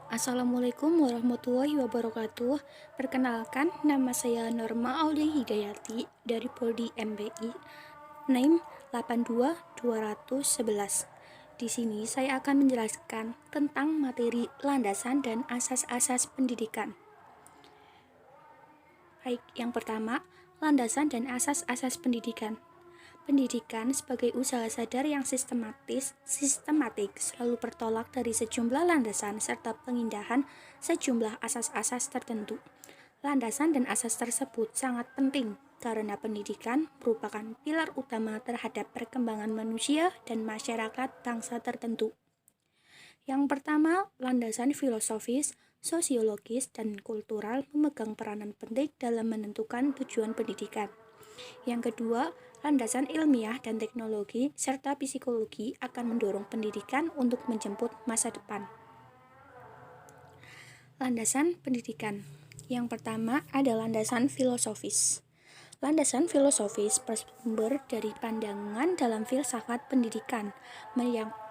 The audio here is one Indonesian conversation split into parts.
Assalamualaikum warahmatullahi wabarakatuh. Perkenalkan, nama saya Norma Aulia Hidayati dari Prodi MBI, NIM 82211. Di sini saya akan menjelaskan tentang materi landasan dan asas-asas pendidikan. Baik, yang pertama, landasan dan asas-asas pendidikan. Pendidikan sebagai usaha sadar yang sistematik selalu bertolak dari sejumlah landasan serta pengindahan sejumlah asas-asas tertentu. Landasan dan asas tersebut sangat penting karena pendidikan merupakan pilar utama terhadap perkembangan manusia dan masyarakat bangsa tertentu. Yang pertama, landasan filosofis, sosiologis, dan kultural memegang peranan penting dalam menentukan tujuan pendidikan. Yang kedua, landasan ilmiah dan teknologi serta psikologi akan mendorong pendidikan untuk menjemput masa depan. Landasan pendidikan. Yang pertama ada landasan filosofis. Landasan filosofis bersumber dari pandangan dalam filsafat pendidikan,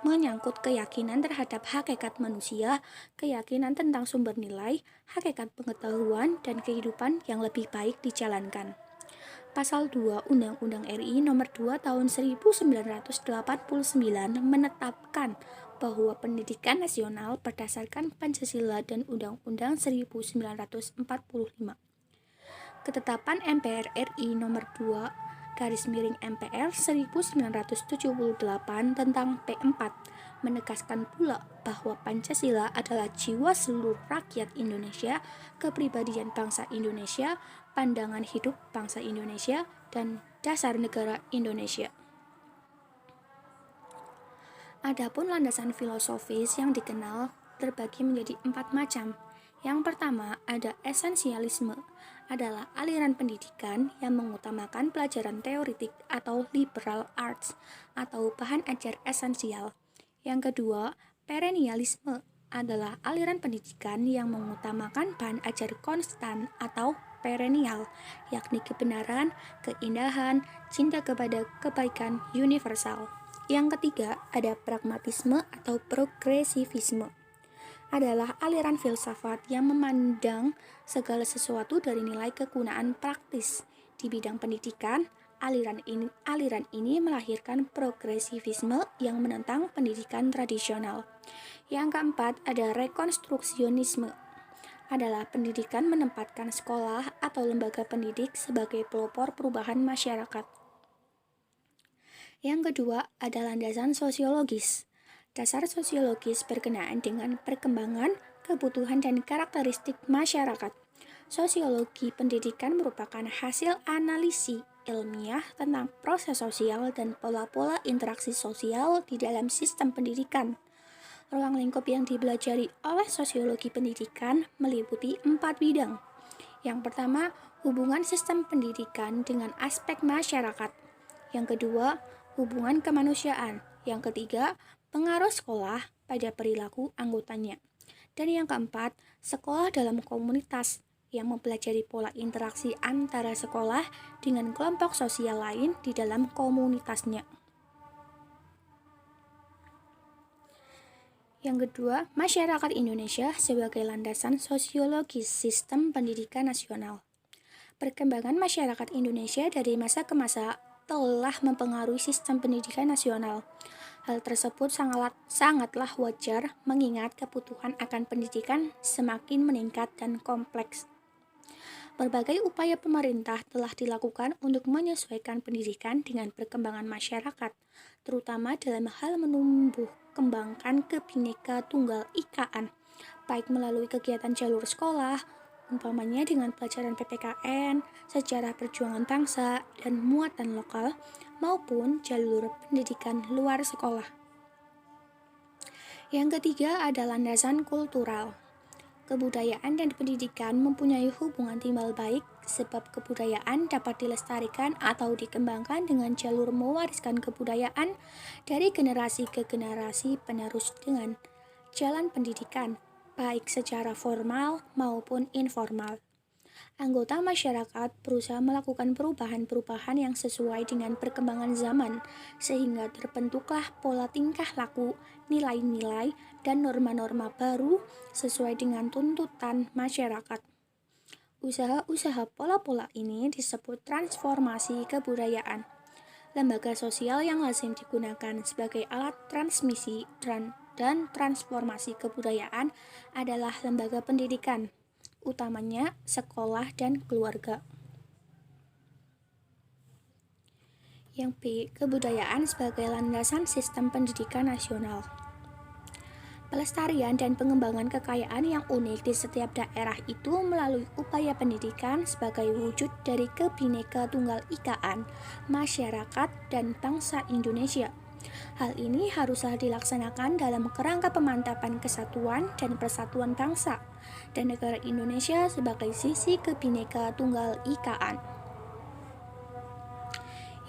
menyangkut keyakinan terhadap hakikat manusia, keyakinan tentang sumber nilai, hakikat pengetahuan, dan kehidupan yang lebih baik dijalankan. Pasal 2 Undang-Undang RI Nomor 2 Tahun 1989 menetapkan bahwa pendidikan nasional berdasarkan Pancasila dan Undang-Undang 1945. Ketetapan MPR RI Nomor 2/MPR 1978 tentang P4 menegaskan pula bahwa Pancasila adalah jiwa seluruh rakyat Indonesia, kepribadian bangsa Indonesia, pandangan hidup bangsa Indonesia, dan dasar negara Indonesia. Adapun landasan filosofis yang dikenal terbagi menjadi 4 macam. Yang pertama ada esensialisme, adalah aliran pendidikan yang mengutamakan pelajaran teoritik atau liberal arts atau bahan ajar esensial. Yang kedua, perennialisme adalah aliran pendidikan yang mengutamakan bahan ajar konstan atau perennial, yakni kebenaran, keindahan, cinta kepada kebaikan universal. Yang ketiga, ada pragmatisme atau progresivisme, adalah aliran filsafat yang memandang segala sesuatu dari nilai kegunaan praktis. Di bidang pendidikan, aliran ini melahirkan progresivisme yang menentang pendidikan tradisional. Yang keempat, ada rekonstruksionisme, adalah pendidikan menempatkan sekolah atau lembaga pendidik sebagai pelopor perubahan masyarakat. Yang kedua, ada landasan sosiologis. Dasar sosiologis berkenaan dengan perkembangan, kebutuhan, dan karakteristik masyarakat. Sosiologi pendidikan merupakan hasil analisis ilmiah tentang proses sosial dan pola-pola interaksi sosial di dalam sistem pendidikan. Ruang lingkup yang dipelajari oleh sosiologi pendidikan meliputi 4 bidang. Yang pertama, hubungan sistem pendidikan dengan aspek masyarakat. Yang kedua, hubungan kemanusiaan. Yang ketiga, pengaruh sekolah pada perilaku anggotanya. Dan yang keempat, sekolah dalam komunitas yang mempelajari pola interaksi antara sekolah dengan kelompok sosial lain di dalam komunitasnya. Yang kedua, masyarakat Indonesia sebagai landasan sosiologis sistem pendidikan nasional. Perkembangan masyarakat Indonesia dari masa ke masa telah mempengaruhi sistem pendidikan nasional. Hal tersebut sangatlah wajar mengingat kebutuhan akan pendidikan semakin meningkat dan kompleks. Berbagai upaya pemerintah telah dilakukan untuk menyesuaikan pendidikan dengan perkembangan masyarakat, terutama dalam hal menumbuh kembangkan Kebhinneka Tunggal Ikaan, baik melalui kegiatan jalur sekolah, umpamanya dengan pelajaran PPKN, sejarah perjuangan bangsa, dan muatan lokal, maupun jalur pendidikan luar sekolah. Yang ketiga ada landasan kultural. Kebudayaan dan pendidikan mempunyai hubungan timbal baik sebab kebudayaan dapat dilestarikan atau dikembangkan dengan jalur mewariskan kebudayaan dari generasi ke generasi penerus dengan jalan pendidikan, baik secara formal maupun informal. Anggota masyarakat berusaha melakukan perubahan-perubahan yang sesuai dengan perkembangan zaman, sehingga terbentuklah pola tingkah laku, nilai-nilai, dan norma-norma baru sesuai dengan tuntutan masyarakat. Usaha-usaha pola-pola ini disebut transformasi kebudayaan. Lembaga sosial yang lazim digunakan sebagai alat transmisi dan transformasi kebudayaan adalah lembaga pendidikan, utamanya sekolah dan keluarga. Yang B. Kebudayaan sebagai landasan sistem pendidikan nasional. Pelestarian dan pengembangan kekayaan yang unik di setiap daerah itu melalui upaya pendidikan sebagai wujud dari Kebhinneka Tunggal Ikaan masyarakat dan bangsa Indonesia. Hal ini haruslah dilaksanakan dalam kerangka pemantapan kesatuan dan persatuan bangsa dan negara Indonesia sebagai sisi Kebhinneka Tunggal Ikaan.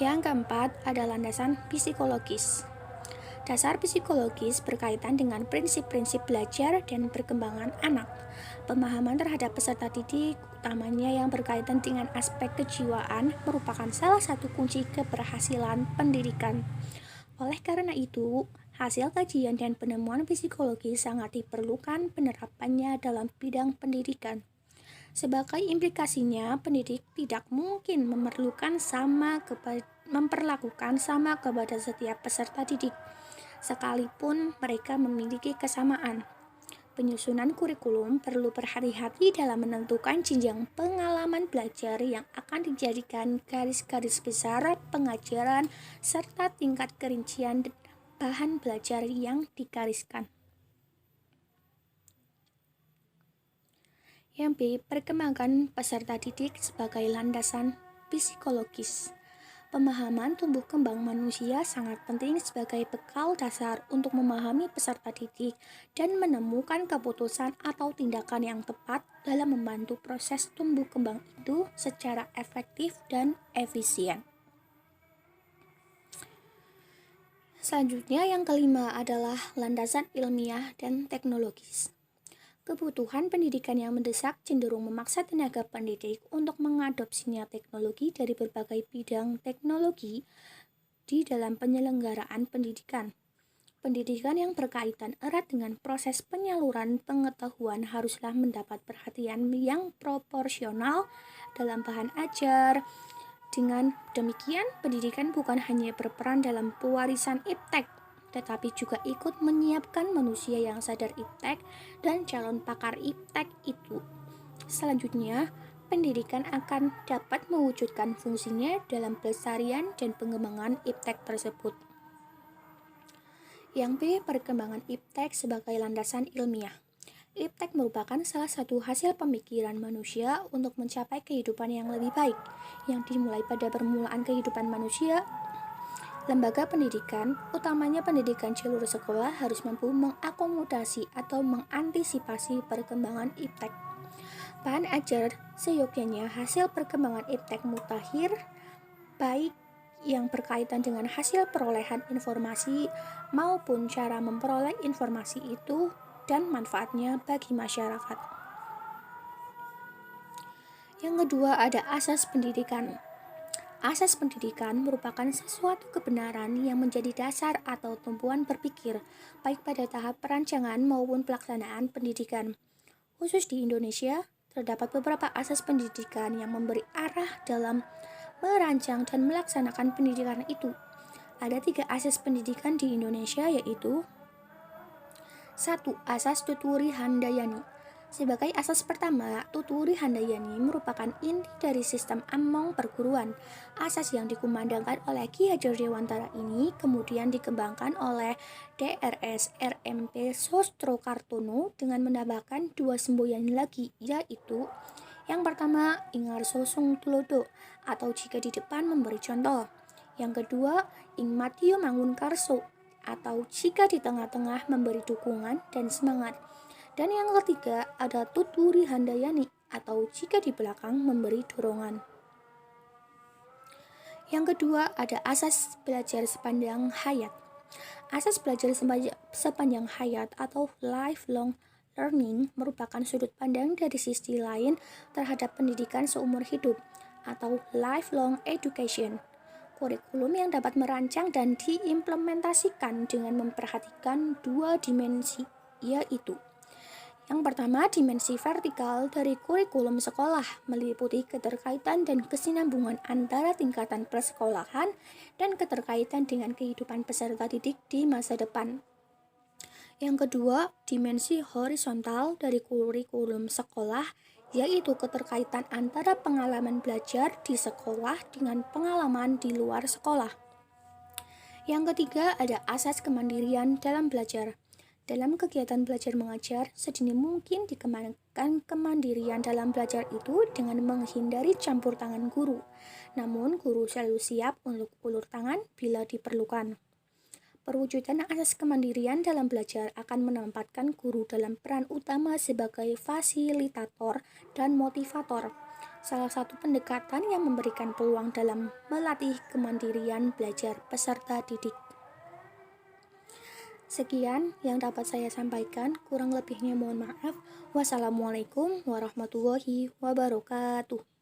Yang keempat ada landasan psikologis. Dasar psikologis berkaitan dengan prinsip-prinsip belajar dan perkembangan anak. Pemahaman terhadap peserta didik, utamanya yang berkaitan dengan aspek kejiwaan, merupakan salah satu kunci keberhasilan pendidikan. Oleh karena itu, hasil kajian dan penemuan psikologi sangat diperlukan penerapannya dalam bidang pendidikan. Sebagai implikasinya, pendidik tidak mungkin memperlakukan sama kepada setiap peserta didik, sekalipun mereka memiliki kesamaan. Penyusunan kurikulum perlu berhati-hati dalam menentukan jenjang pengalaman belajar yang akan dijadikan garis-garis besar pengajaran serta tingkat kerincian bahan belajar yang digariskan. Yang B. Perkembangan peserta didik sebagai landasan psikologis. Pemahaman tumbuh kembang manusia sangat penting sebagai bekal dasar untuk memahami peserta didik dan menemukan keputusan atau tindakan yang tepat dalam membantu proses tumbuh kembang itu secara efektif dan efisien. Selanjutnya yang kelima adalah landasan ilmiah dan teknologis. Kebutuhan pendidikan yang mendesak cenderung memaksa tenaga pendidik untuk mengadopsinya teknologi dari berbagai bidang teknologi di dalam penyelenggaraan pendidikan. Pendidikan yang berkaitan erat dengan proses penyaluran pengetahuan haruslah mendapat perhatian yang proporsional dalam bahan ajar. Dengan demikian, pendidikan bukan hanya berperan dalam pewarisan iptek, tetapi juga ikut menyiapkan manusia yang sadar iptek dan calon pakar iptek itu. Selanjutnya, pendidikan akan dapat mewujudkan fungsinya dalam pelestarian dan pengembangan iptek tersebut. Yang B. Perkembangan iptek sebagai landasan ilmiah. Iptek merupakan salah satu hasil pemikiran manusia untuk mencapai kehidupan yang lebih baik, yang dimulai pada permulaan kehidupan manusia. Lembaga pendidikan, utamanya pendidikan jalur sekolah, harus mampu mengakomodasi atau mengantisipasi perkembangan iptek. Bahan ajar seyogyanya hasil perkembangan iptek mutakhir, baik yang berkaitan dengan hasil perolehan informasi maupun cara memperoleh informasi itu dan manfaatnya bagi masyarakat. Yang kedua ada asas pendidikan. Asas pendidikan merupakan sesuatu kebenaran yang menjadi dasar atau tumpuan berpikir, baik pada tahap perancangan maupun pelaksanaan pendidikan. Khusus di Indonesia, terdapat beberapa asas pendidikan yang memberi arah dalam merancang dan melaksanakan pendidikan itu. Ada 3 asas pendidikan di Indonesia, yaitu 1. Asas Tuturi Handayani. Sebagai asas pertama, Tuturi Handayani merupakan inti dari sistem Among perguruan. Asas yang dikumandangkan oleh Ki Hajar Dewantara ini kemudian dikembangkan oleh DRS RMP Sostrokartono dengan menambahkan 2 semboyan lagi, yaitu yang pertama, Ingarso Sung Tulodo, atau jika di depan memberi contoh. Yang kedua, Ing Matio Mangunkarso, atau jika di tengah-tengah memberi dukungan dan semangat. Dan yang ketiga ada Tuturi Handayani, atau jika di belakang memberi dorongan. Yang kedua ada asas belajar sepanjang hayat. Asas belajar sepanjang hayat atau lifelong learning merupakan sudut pandang dari sisi lain terhadap pendidikan seumur hidup atau lifelong education. Kurikulum yang dapat merancang dan diimplementasikan dengan memperhatikan 2 dimensi, yaitu yang pertama, dimensi vertikal dari kurikulum sekolah meliputi keterkaitan dan kesinambungan antara tingkatan persekolahan dan keterkaitan dengan kehidupan peserta didik di masa depan. Yang kedua, dimensi horizontal dari kurikulum sekolah yaitu keterkaitan antara pengalaman belajar di sekolah dengan pengalaman di luar sekolah. Yang ketiga, ada asas kemandirian dalam belajar. Dalam kegiatan belajar mengajar, sedini mungkin dikembangkan kemandirian dalam belajar itu dengan menghindari campur tangan guru. Namun, guru selalu siap untuk ulur tangan bila diperlukan. Perwujudan asas kemandirian dalam belajar akan menempatkan guru dalam peran utama sebagai fasilitator dan motivator. Salah satu pendekatan yang memberikan peluang dalam melatih kemandirian belajar peserta didik. Sekian yang dapat saya sampaikan, kurang lebihnya mohon maaf. Wassalamualaikum warahmatullahi wabarakatuh.